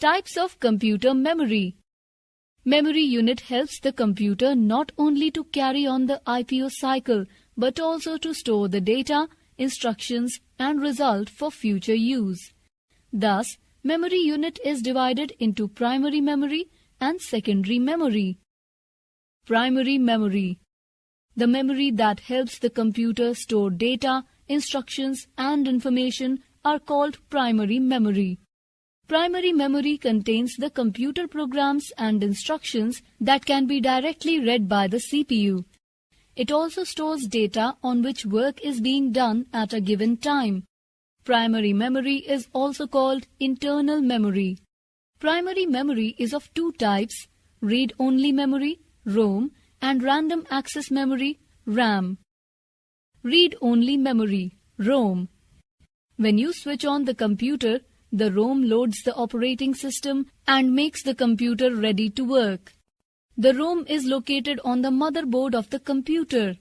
Types of computer memory. Memory unit helps the computer not only to carry on the IPO cycle but also to store the data, instructions and result for future use. Thus, memory unit is divided into primary memory and secondary memory. Primary memory. The memory that helps the computer store data, instructions and information are called primary memory. Primary memory contains the computer programs and instructions that can be directly read by the CPU. It also stores data on which work is being done at a given time. Primary memory is also called internal memory. Primary memory is of two types: read-only memory, ROM, and random access memory, RAM. Read-only memory, ROM. When you switch on the computer, the ROM loads the operating system and makes the computer ready to work. The ROM is located on the motherboard of the computer.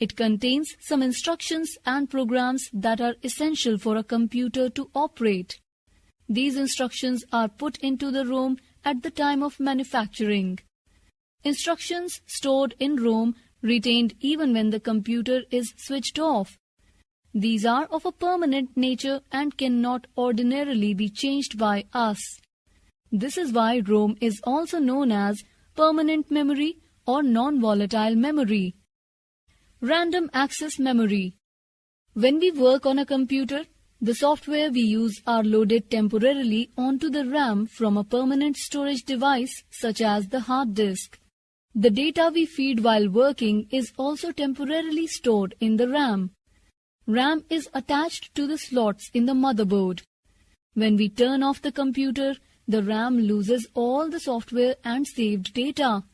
It contains some instructions and programs that are essential for a computer to operate. These instructions are put into the ROM at the time of manufacturing. Instructions stored in ROM retained even when the computer is switched off. These are of a permanent nature and cannot ordinarily be changed by us. This is why ROM is also known as permanent memory or non-volatile memory. Random access memory. When we work on a computer, the software we use are loaded temporarily onto the RAM from a permanent storage device such as the hard disk. The data we feed while working is also temporarily stored in the RAM. RAM is attached to the slots in the motherboard. When we turn off the computer, the RAM loses all the software and saved data.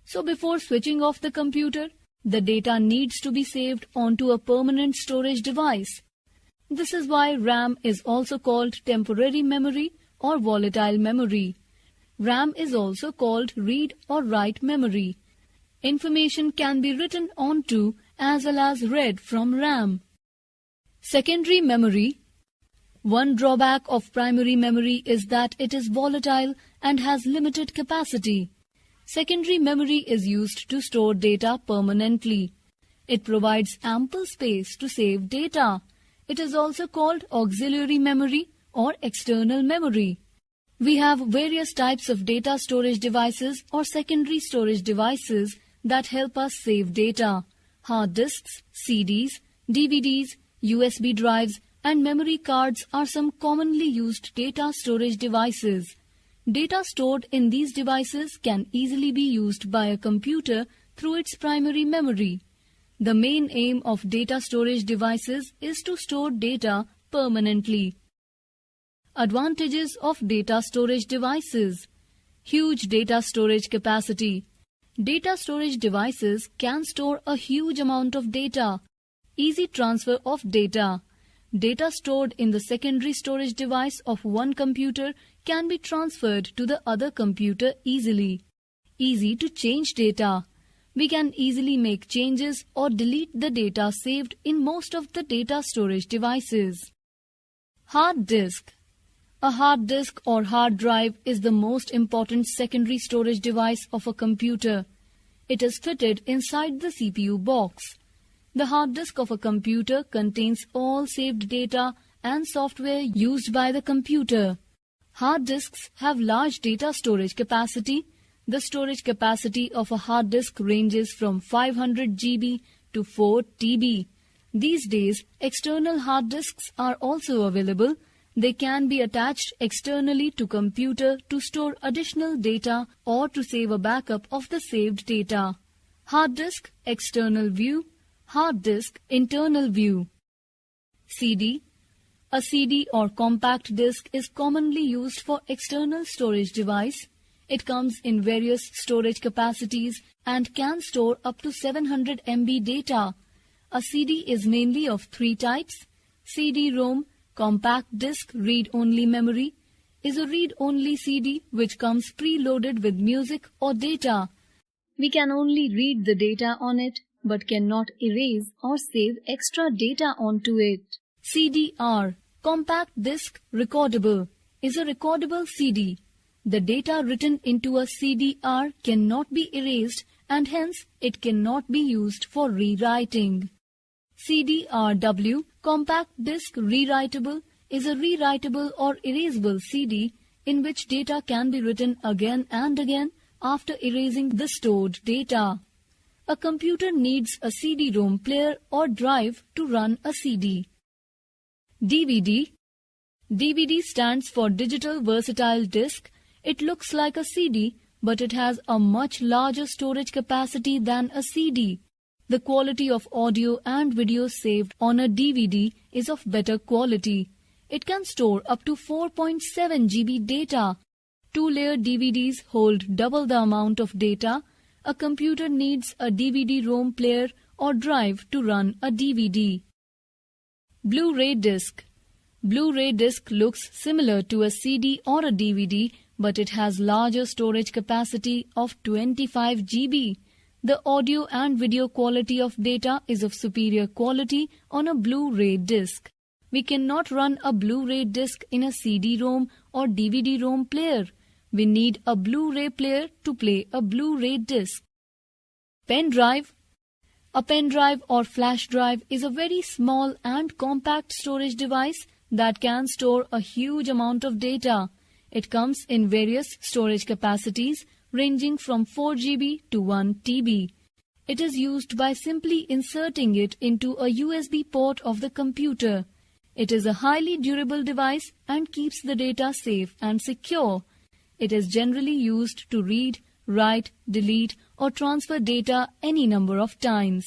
So before switching off the computer, the data needs to be saved onto a permanent storage device. This is why RAM is also called temporary memory or volatile memory. RAM is also called read or write memory. Information can be written onto as well as read from RAM. Secondary memory. One drawback of primary memory is that it is volatile and has limited capacity. Secondary memory is used to store data permanently. It provides ample space to save data. It is also called auxiliary memory or external memory. We have various types of data storage devices or secondary storage devices that help us save data. Hard disks, CDs, DVDs, USB drives, and memory cards are some commonly used data storage devices. Data stored in these devices can easily be used by a computer through its primary memory. The main aim of data storage devices is to store data permanently. Advantages of data storage devices. Huge data storage capacity. Data storage devices can store a huge amount of data. Easy transfer of data. Data stored in the secondary storage device of one computer can be transferred to the other computer easily. Easy to change data. We can easily make changes or delete the data saved in most of the data storage devices. Hard disk. A hard disk or hard drive is the most important secondary storage device of a computer. It is fitted inside the CPU box. The hard disk of a computer contains all saved data and software used by the computer. Hard disks have large data storage capacity. The storage capacity of a hard disk ranges from 500 GB to 4 TB. These days, external hard disks are also available. They can be attached externally to computer to store additional data or to save a backup of the saved data. Hard disk, external view. Hard disk, internal view. CD. A CD or compact disc is commonly used for external storage device. It comes in various storage capacities and can store up to 700 MB data. A CD is mainly of three types. CD-ROM, compact disc read-only memory, is a read-only CD which comes preloaded with music or data. We can only read the data on it but cannot erase or save extra data onto it. CD-R, compact disc recordable. is a recordable CD. The data written into a CDR cannot be erased and hence it cannot be used for rewriting. CDRW, compact disc rewritable, is a rewritable or erasable CD in which data can be written again and again after erasing the stored data. A computer needs a CD-ROM player or drive to run a CD. DVD. DVD stands for Digital Versatile Disc. It looks like a CD, but it has a much larger storage capacity than a CD. The quality of audio and video saved on a DVD is of better quality. It can store up to 4.7 GB data. Two-layer DVDs hold double the amount of data. A computer needs a DVD-ROM player or drive to run a DVD. Blu-ray disc. Blu-ray disc looks similar to a CD or a DVD, but it has larger storage capacity of 25 GB. The audio and video quality of data is of superior quality on a Blu-ray disc. We cannot run a Blu-ray disc in a CD-ROM or DVD-ROM player. We need a Blu-ray player to play a Blu-ray disc. Pen drive. A pen drive or flash drive is a very small and compact storage device that can store a huge amount of data. It comes in various storage capacities ranging from 4 GB to 1 TB. It is used by simply inserting it into a USB port of the computer. It is a highly durable device and keeps the data safe and secure. It is generally used to read, write, delete, or transfer data any number of times.